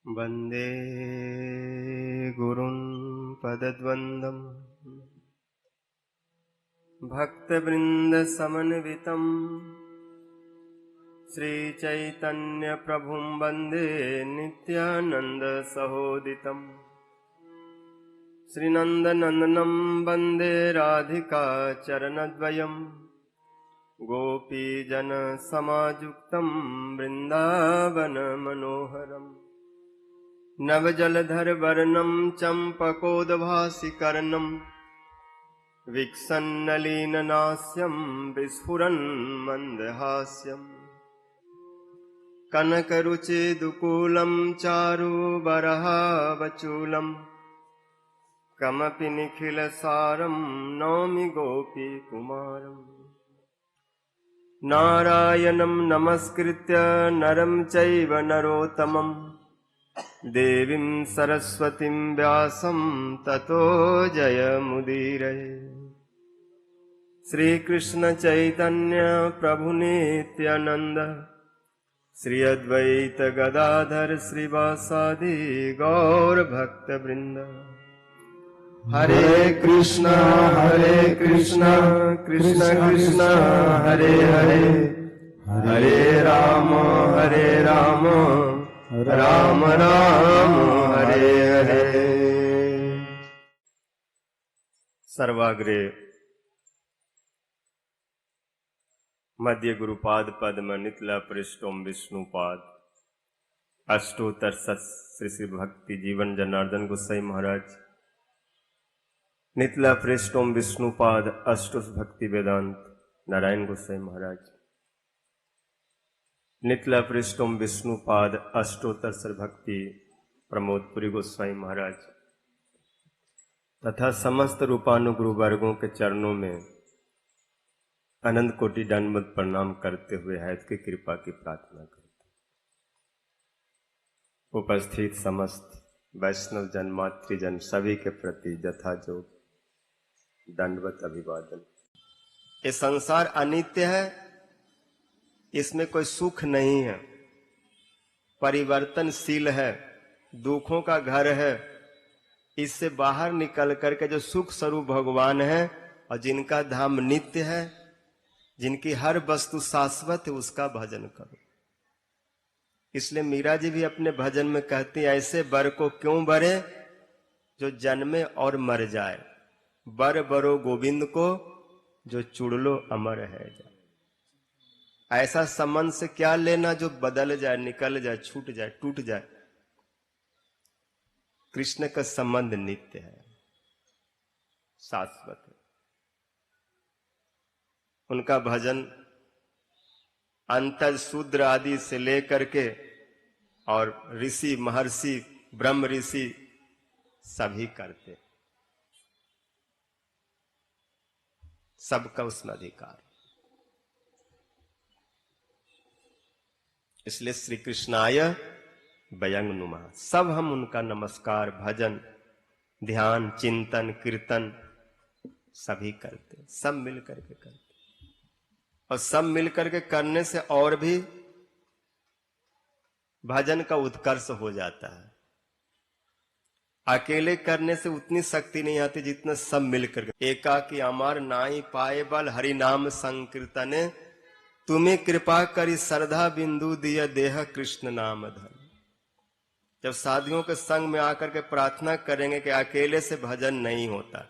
वन्दे गुरुन् पदद्वन्द्वम् भक्तवृन्दसमन्वितम् श्रीचैतन्यप्रभुं वन्दे नित्यानन्दसहोदितम् श्रीनन्दनन्दनं वन्दे राधिका चरणद्वयम् गोपीजनसमायुक्तं वृन्दावनमनोहरम् नवजलधरवर्णं चम्पकोद्भासिकर्णं विकसन्नलीननास्यं विस्फुरन्मन्दहास्यम् कनकरुचिदुकूलं चारुबरहावचूलं कमपि निखिलसारं नौमि गोपीकुमारम् नारायणं नमस्कृत्य नरं चैव नरोत्तमम् देवीं सरस्वतीं व्यासं ततो जयमुदीरये। श्रीकृष्ण चैतन्य प्रभु नित्यानंद श्री अद्वैत गदाधर श्रीवासादि गौर भक्त वृंद। हरे कृष्ण कृष्ण कृष्ण हरे हरे, हरे राम राम राम हरे हरे। सर्वाग्रे मध्य गुरुपाद पद्म नितला पृष्ठोम विष्णुपाद अष्टोत्तर सत श्री श्री भक्ति जीवन जनार्दन गोसाई महाराज नितला पृष्ठोम विष्णुपाद अष्टोस भक्ति वेदांत नारायण गोसाई महाराज नितला पृष्ठोम विष्णुपाद अष्टोत्तर सर भक्ति प्रमोदपुरी गोस्वामी महाराज तथा समस्त रूपानुगुरु वर्गों के चरणों में अनंत कोटि दंडवत प्रणाम करते हुए हैत की कृपा की प्रार्थना करते। उपस्थित समस्त वैष्णव जन मातृजन सभी के प्रति यथाजोग दंडवत अभिवादन। ये संसार अनित्य है, इसमें कोई सुख नहीं है, परिवर्तनशील है, दुखों का घर है। इससे बाहर निकल करके जो सुख स्वरूप भगवान है और जिनका धाम नित्य है, जिनकी हर वस्तु शाश्वत है, उसका भजन करो। इसलिए मीरा जी भी अपने भजन में कहती है, ऐसे बर को क्यों बरे जो जन्मे और मर जाए, बर बरो गोविंद को जो चुड़लो अमर है जाए। ऐसा संबंध से क्या लेना जो बदल जाए, निकल जाए, छूट जाए, टूट जाए। कृष्ण का संबंध नित्य है, शाश्वत है। उनका भजन अंतर शूद्र आदि से लेकर के और ऋषि महर्षि ब्रह्म ऋषि सभी करते, सबका उसमें अधिकार। इसलिए श्री कृष्णाय वयं नुमः, सब हम उनका नमस्कार भजन ध्यान चिंतन कीर्तन सभी करते, सब मिल करके करते। और सब मिल करके करने से और भी भजन का उत्कर्ष हो जाता है। अकेले करने से उतनी शक्ति नहीं आती जितना सब मिल करके। एकाकी अमर नाई पाए बल हरि नाम संकीर्तने, तुम्हें कृपा करी श्रद्धा बिंदु दिया देह कृष्ण नाम धन। जब साधुओं के संग में आकर के प्रार्थना करेंगे कि अकेले से भजन नहीं होता,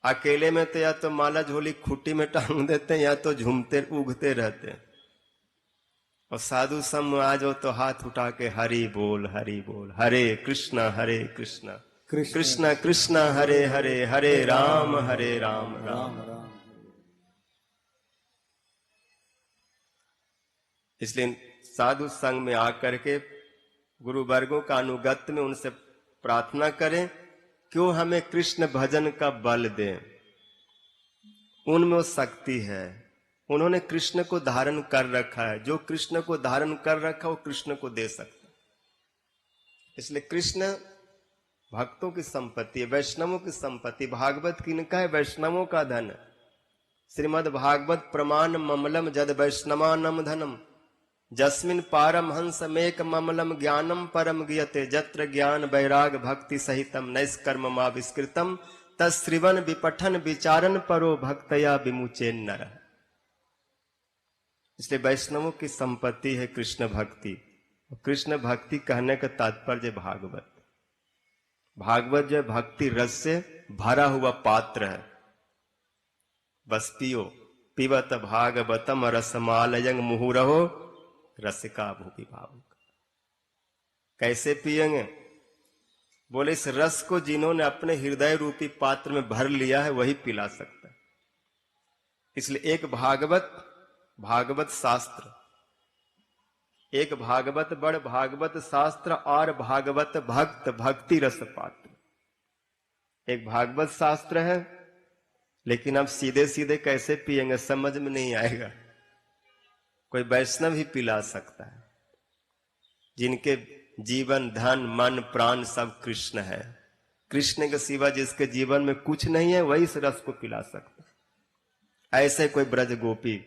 अकेले में तो या तो माला झोली खुट्टी में टांग देते हैं या तो झूमते उगते रहते हैं, और साधु संग में आ जाओ तो हाथ उठा के हरि बोल हरे कृष्णा कृष्ण कृष्ण हरे हरे, हरे राम राम राम। इसलिए साधु संग में आकर के गुरु वर्गों का अनुगत्य में उनसे प्रार्थना करें, क्यों हमें कृष्ण भजन का बल दें। उनमें वो शक्ति है, उन्होंने कृष्ण को धारण कर रखा है, जो कृष्ण को धारण कर रखा वो कृष्ण को दे सकता है। इसलिए कृष्ण भक्तों की संपत्ति है, वैष्णवों की संपत्ति। भागवत किनका है? वैष्णवों का धन। श्रीमद् भागवत प्रमाण ममलम जद वैष्णवानम धनम, जस्मिन पारम हंस मेक ममलम ज्ञानम परम गियते, जत्र ज्ञान वैराग भक्ति सहितम नैष्कर्म विस्कृतम तत्श्रीवन विपठन विचारन परो भक्तया विमुचे नर। इसलिए वैष्णवों की संपत्ति है कृष्ण भक्ति। कृष्ण भक्ति कहने का तात्पर्य भागवत। भागवत जो भक्ति रस से भरा हुआ पात्र है। बस पियो पिबत भागवतम रसमालयंग मुहुरहो रसिका भूपि भावुक। कैसे पिएंगे? बोले इस रस को जिन्होंने अपने हृदय रूपी पात्र में भर लिया है वही पिला सकता है। इसलिए एक भागवत शास्त्र, एक भागवत बड़ भागवत शास्त्र और भागवत भक्त भक्ति रस पात्र। एक भागवत शास्त्र है, लेकिन अब सीधे सीधे कैसे पिएंगे समझ में नहीं आएगा। कोई वैष्णव ही पिला सकता है, जिनके जीवन धन मन प्राण सब कृष्ण है। कृष्ण के सिवा जिसके जीवन में कुछ नहीं है वही इस रस को पिला सकता है। ऐसे कोई ब्रज गोपी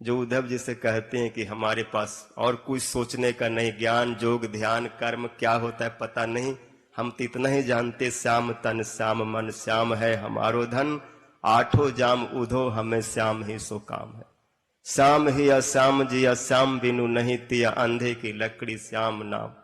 जो उद्धव जी से कहते हैं कि हमारे पास और कुछ सोचने का नहीं, ज्ञान जोग ध्यान कर्म क्या होता है पता नहीं, हम तो इतना ही जानते श्याम तन श्याम मन श्याम है हमारो धन, आठों जाम उधो हमें श्याम ही सो काम है। श्याम ही अश्याम जी अश्याम बिनु नहीं तिया, अंधे की लकड़ी श्याम नाम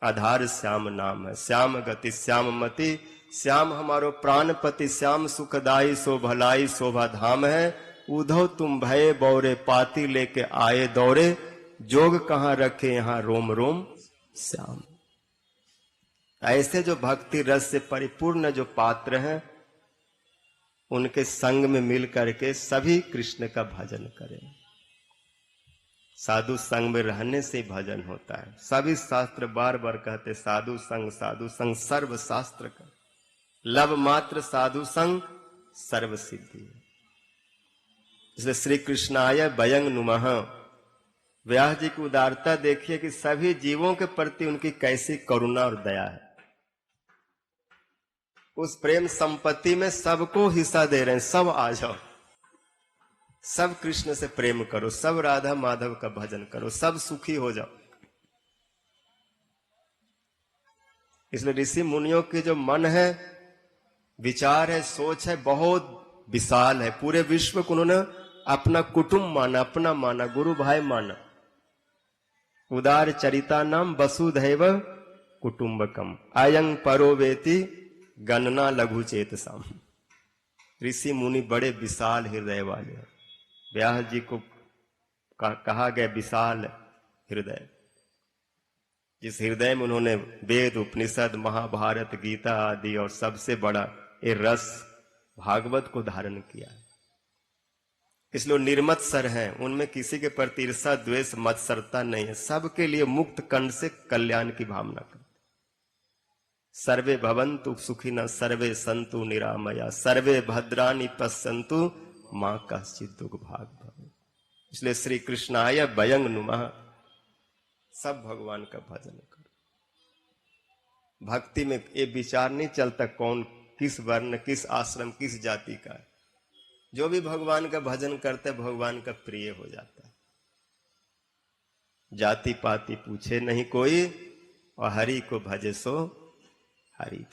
आधार श्याम नाम है। श्याम गति श्याम मति श्याम हमारो प्राणपति, श्याम सुखदाई सो भलाई शोभा धाम है। उधो तुम भये बौरे पाती लेके आए दौरे, जोग कहां रखे यहां रोम रोम श्याम। ऐसे जो भक्ति रस से परिपूर्ण जो पात्र हैं उनके संग में मिल करके सभी कृष्ण का भजन करें। साधु संग में रहने से भजन होता है। सभी शास्त्र बार बार कहते साधु संग सर्व शास्त्र का लव मात्र साधु संग सर्व सिद्धि। इसलिए श्री कृष्णाय वयं नुमः। व्यास जी की उदारता देखिए कि सभी जीवों के प्रति उनकी कैसी करुणा और दया है। उस प्रेम संपत्ति में सबको हिस्सा दे रहे हैं। सब आ जाओ, सब कृष्ण से प्रेम करो, सब राधा माधव का भजन करो, सब सुखी हो जाओ। इसलिए ऋषि मुनियों के जो मन है, विचार है, सोच है, बहुत विशाल है। पूरे विश्व को उन्होंने अपना कुटुंब माना, अपना माना, गुरु भाई माना। उदार चरिता नाम वसुधैव कुटुंबकम अयं परोवेति गणना लघु चेतसाम। ऋषि मुनि बड़े विशाल हृदय वाले हैं। व्यास जी को कहा गया विशाल हृदय, जिस हृदय में उन्होंने वेद उपनिषद महाभारत गीता आदि और सबसे बड़ा ये रस भागवत को धारण किया है। इसलिए निर्मत्सर हैं, उनमें किसी के प्रति ईर्षा द्वेष मत्सरता नहीं है। सबके लिए मुक्त कंठ से कल्याण की भावना करते। सर्वे भवन्तु सुखिनः सर्वे सन्तु निरामया सर्वे भद्राणि पश्यन्तु मां कश्चित् दुःख भाग भवेत्। इसलिए श्री कृष्णाय वयं नुमः। सब भगवान का भजन करो। भक्ति में ये विचार नहीं चलता कौन किस वर्ण किस आश्रम किस जाति का है। जो भी भगवान का भजन करते भगवान का प्रिय हो जाता है। जाति पाति पूछे नहीं कोई, और हरि को भजे सो हरि।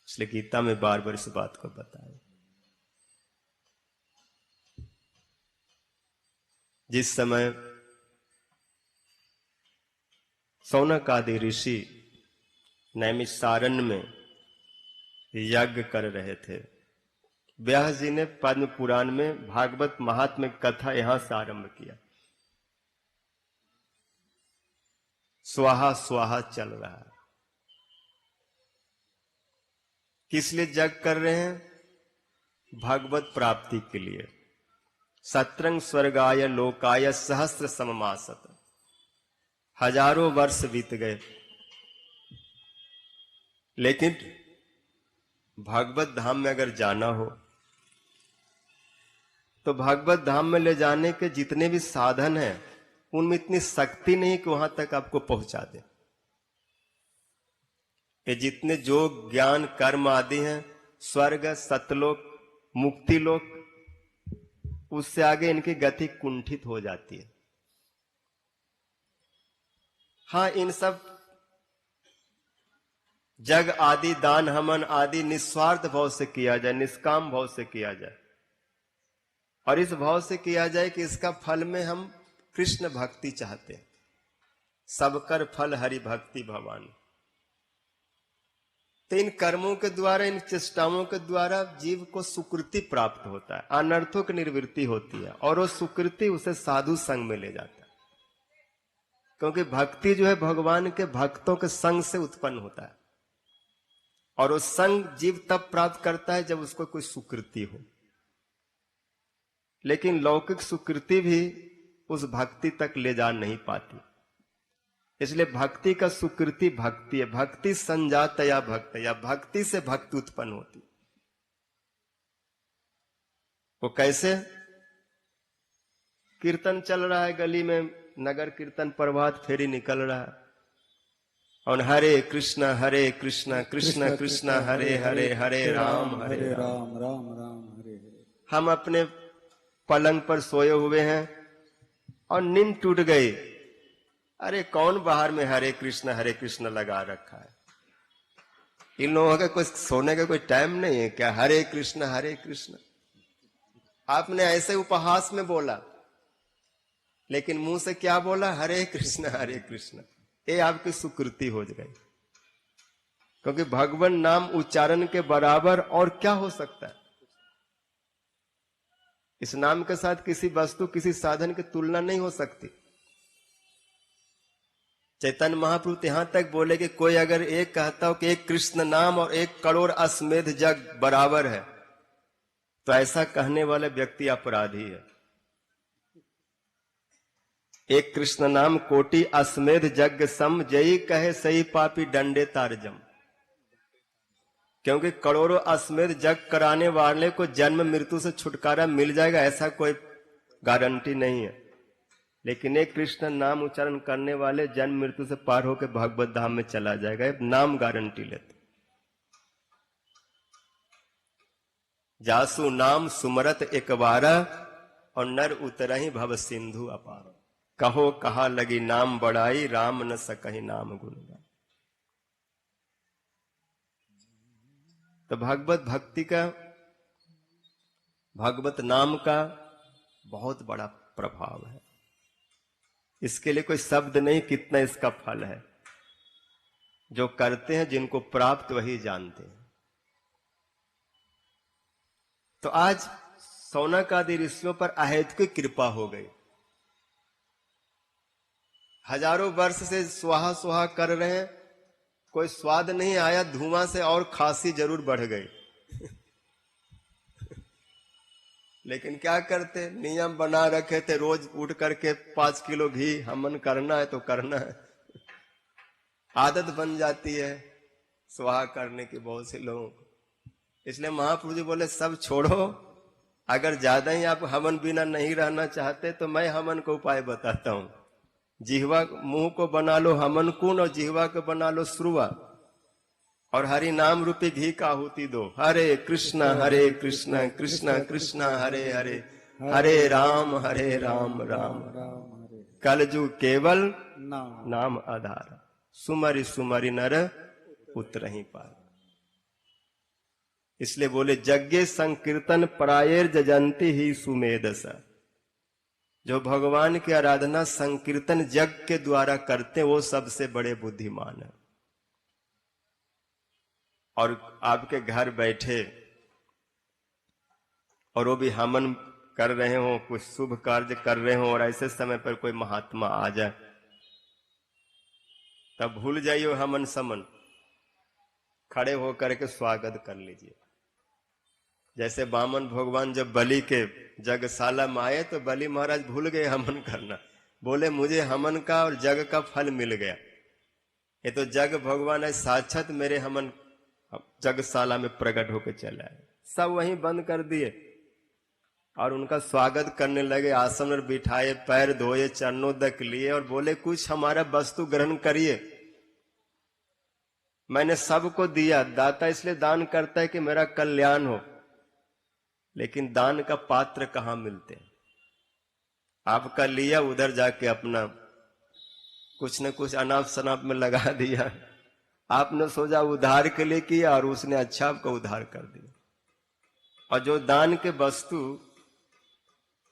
इसलिए गीता में बार बार इस बात को बताया। जिस समय शौनक आदि ऋषि नैमिषारण्य में यज्ञ कर रहे थे। व्यास जी ने पद्म पुराण में भागवत महात्म्य कथा यहां से आरंभ किया। स्वाहा स्वाहा चल रहा है। किस लिए यज्ञ कर रहे हैं? भागवत प्राप्ति के लिए। सत्रंग स्वर्गाय लोकाय सहस्र सममासत। हजारों वर्ष बीत गए, लेकिन भागवत धाम में अगर जाना हो तो भागवत धाम में ले जाने के जितने भी साधन हैं उनमें इतनी शक्ति नहीं कि वहां तक आपको पहुंचा दे। ये जितने जोग ज्ञान कर्म आदि हैं, स्वर्ग सतलोक मुक्ति लोक, उससे आगे इनकी गति कुंठित हो जाती है। हाँ, इन सब जग आदि दान हवन आदि निस्वार्थ भाव से किया जाए, निष्काम भाव से किया जाए, और इस भाव से किया जाए कि इसका फल में हम कृष्ण भक्ति चाहते हैं। सबकर फल हरि भक्ति भवान। तो इन कर्मों के द्वारा, इन चेष्टाओं के द्वारा जीव को सुकृति प्राप्त होता है, अनर्थों की निवृत्ति होती है, और वो सुकृति उसे साधु संग में ले जाता है। क्योंकि भक्ति जो है भगवान के भक्तों के संग से उत्पन्न होता है, और वो संग जीव तब प्राप्त करता है जब उसको कोई सुकृति हो। लेकिन लौकिक सुकृति भी उस भक्ति तक ले जा नहीं पाती। इसलिए भक्ति का सुकृति भक्ति है। भक्ति संजात या भक्त, या भक्ति से भक्ति उत्पन्न होती। वो कैसे? कीर्तन चल रहा है गली में, नगर कीर्तन प्रभात फेरी निकल रहा है, और हरे कृष्णा कृष्ण कृष्ण हरे हरे, हरे राम राम राम हरे हरे। हम अपने पलंग पर सोए हुए हैं और नींद टूट गई। अरे कौन बाहर में हरे कृष्ण लगा रखा है? इन लोगों का कोई सोने का कोई टाइम नहीं है क्या? हरे कृष्ण। आपने ऐसे उपहास में बोला, लेकिन मुंह से क्या बोला? हरे कृष्ण। ये आपकी सुकृति हो गई। क्योंकि भगवान नाम उच्चारण के बराबर और क्या हो सकता है? इस नाम के साथ किसी वस्तु, किसी साधन की तुलना नहीं हो सकती। चैतन्य महाप्रभु यहां तक बोले कि कोई अगर एक कहता हो कि एक कृष्ण नाम और 1 करोड़ अश्वमेध जग बराबर है, तो ऐसा कहने वाला व्यक्ति अपराधी है। एक कृष्ण नाम कोटि अश्वमेध यज्ञ सम, जयी कहे सही पापी डंडे तारजम। क्योंकि करोड़ों अश्वमेध यज्ञ कराने वाले को जन्म मृत्यु से छुटकारा मिल जाएगा, ऐसा कोई गारंटी नहीं है। लेकिन एक कृष्ण नाम उच्चारण करने वाले जन्म मृत्यु से पार होकर भागवत धाम में चला जाएगा। नाम गारंटी लेते। जासु नाम सुमरत एक बारा, और नर उतरहि भव सिंधु अपार। कहो कहा लगी नाम बढ़ाई, राम न सकहि नाम गुणगाई। तो भागवत भक्ति का, भागवत नाम का बहुत बड़ा प्रभाव है। इसके लिए कोई शब्द नहीं कितना इसका फल है। जो करते हैं, जिनको प्राप्त वही जानते हैं। तो आज शौनक आदि ऋषियों पर अहेतुकी कृपा हो गई। हजारों वर्ष से स्वाहा स्वाहा कर रहे हैं, कोई स्वाद नहीं आया। धुआं से और खांसी जरूर बढ़ गई। लेकिन क्या करते? नियम बना रखे थे, रोज उठ करके 5 किलो घी हवन करना है तो करना है। आदत बन जाती है स्वाहा करने की बहुत से लोगों को। इसलिए महाप्रभु जी बोले सब छोड़ो। अगर ज्यादा ही आप हवन बिना नहीं रहना चाहते तो मैं हवन का उपाय बताता हूं। जिह्वा, मुंह को बना लो हवन कुंड, और जिह्वा को बना लो श्रुवा, और हरि नाम रूपी घी का आहुति दो। हरे कृष्ण कृष्ण कृष्ण हरे हरे, हरे राम राम राम। कलजु केवल नाम आधार, सुमरि सुमरि नर उतरहि पार। इसलिए बोले यज्ञ संकीर्तन परायर जजंती ही सुमेधस। जो भगवान की आराधना संकीर्तन यज्ञ के द्वारा करते हैं वो सबसे बड़े बुद्धिमान है। और आपके घर बैठे और वो भी हवन कर रहे हो, कुछ शुभ कार्य कर रहे हो, और ऐसे समय पर कोई महात्मा आ जाए, तब भूल जाइए हमन समन, खड़े होकर के स्वागत कर लीजिए। जैसे वामन भगवान जब बलि के जगशाला में आए तो बलि महाराज भूल गए हमन करना, बोले मुझे हमन का और जग का फल मिल गया। ये तो जग भगवान है साक्षात मेरे हमन जगशाला में प्रकट होकर चला है। सब वहीं बंद कर दिए और उनका स्वागत करने लगे, आसन पर बिठाए, पैर धोए, चरणों तक लिए और बोले कुछ हमारा वस्तु ग्रहण करिए। मैंने सबको दिया, दाता इसलिए दान करता है कि मेरा कल्याण हो, लेकिन दान का पात्र कहां मिलते हैं। आपका लिया, उधर जाके अपना कुछ न कुछ अनाप शनाप में लगा दिया। आपने सोचा उधार के लिए किया और उसने अच्छा आपका उधार कर दिया। और जो दान के वस्तु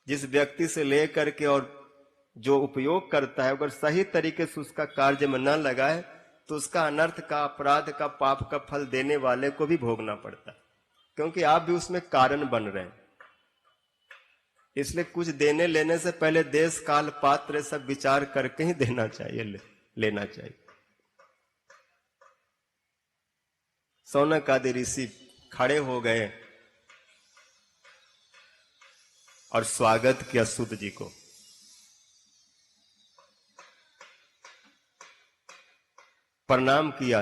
जिस व्यक्ति से लेकर के और जो उपयोग करता है, अगर सही तरीके से उसका कार्य में न लगाए तो उसका अनर्थ का, अपराध का, पाप का फल देने वाले को भी भोगना पड़ता है, क्योंकि आप भी उसमें कारण बन रहे हैं। इसलिए कुछ देने लेने से पहले देश काल पात्र सब विचार करके ही देना चाहिए, लेना चाहिए। सौनक आदि ऋषि खड़े हो गए और स्वागत किया सूत जी को। प्रणाम किया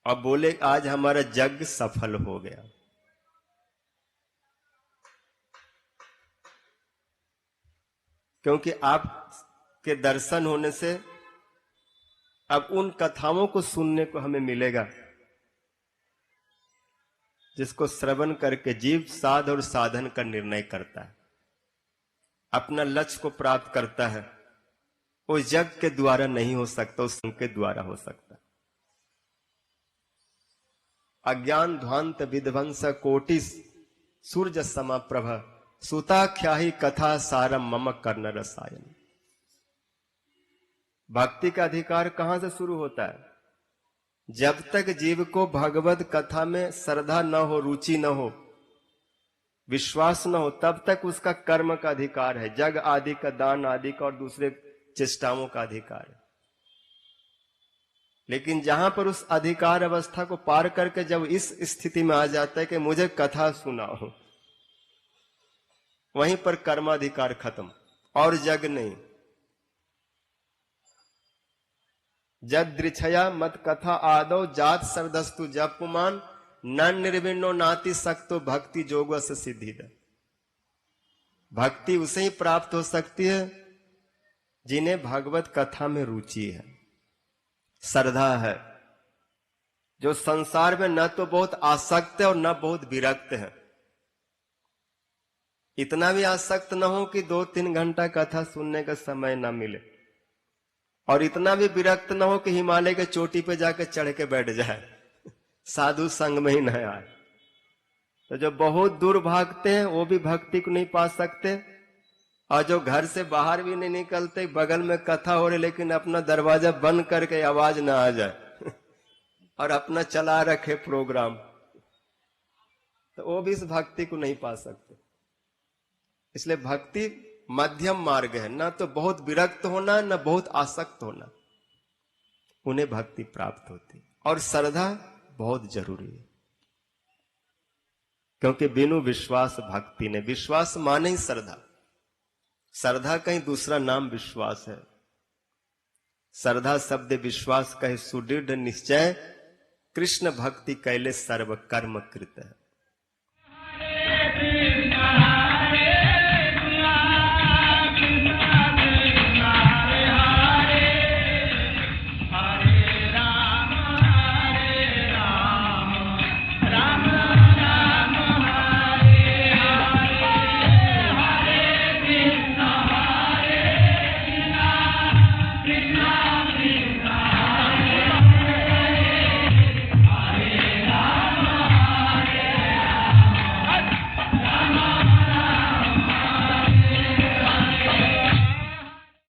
और बोले आज हमारा यज्ञ सफल हो गया। क्योंकि आपके दर्शन होने से अब उन कथाओं को सुनने को हमें मिलेगा जिसको श्रवण करके जीव साध और साधन का निर्णय करता है, अपना लक्ष्य को प्राप्त करता है। वो यज्ञ के द्वारा नहीं हो सकता, उस के द्वारा हो सकता। अज्ञान ध्वांत विध्वंस कोटि सूर्य समाप्रभ सुताख्याही कथा सारम मम कर्ण रसायन। भक्ति का अधिकार कहां से शुरू होता है? जब तक जीव को भगवत कथा में श्रद्धा न हो, रुचि न हो, विश्वास न हो, तब तक उसका कर्म का अधिकार है, जग आदि का, दान आदि का और दूसरे चेष्टाओं का अधिकार है। लेकिन जहां पर उस अधिकार अवस्था को पार करके जब इस स्थिति में आ जाता है कि मुझे कथा सुनाओ, वहीं पर कर्माधिकार खत्म और जग नहीं। जद दृक्षया मत कथा आदो जात सरदस्तु जपुमान न निर्विण्णो नाति सक्तो भक्ति जोग से सिद्धि। भक्ति उसे ही प्राप्त हो सकती है जिन्हें भगवत कथा में रुचि है, श्रद्धा है, जो संसार में न तो बहुत आसक्त है और न बहुत विरक्त है। इतना भी आसक्त न हो कि 2-3 घंटा कथा सुनने का समय न मिले, और इतना भी विरक्त न हो कि हिमालय के चोटी पे जाकर चढ़ के बैठ जाए, साधु संग में ही न आए। तो जो बहुत दूर भागते हैं वो भी भक्ति को नहीं पा सकते, और जो घर से बाहर भी नहीं निकलते, बगल में कथा हो रही लेकिन अपना दरवाजा बंद करके आवाज ना आ जाए और अपना चला रखे प्रोग्राम, तो वो भी इस भक्ति को नहीं पा सकते। इसलिए भक्ति मध्यम मार्ग है, ना तो बहुत विरक्त होना न बहुत आसक्त होना, उन्हें भक्ति प्राप्त होती। और श्रद्धा बहुत जरूरी है, क्योंकि बिनु विश्वास भक्ति ने, विश्वास माने ही श्रद्धा, श्रद्धा कहीं दूसरा नाम विश्वास है। श्रद्धा शब्द विश्वास कहे सुदृढ़ निश्चय, कृष्ण भक्ति कैले सर्व कर्म कृत है।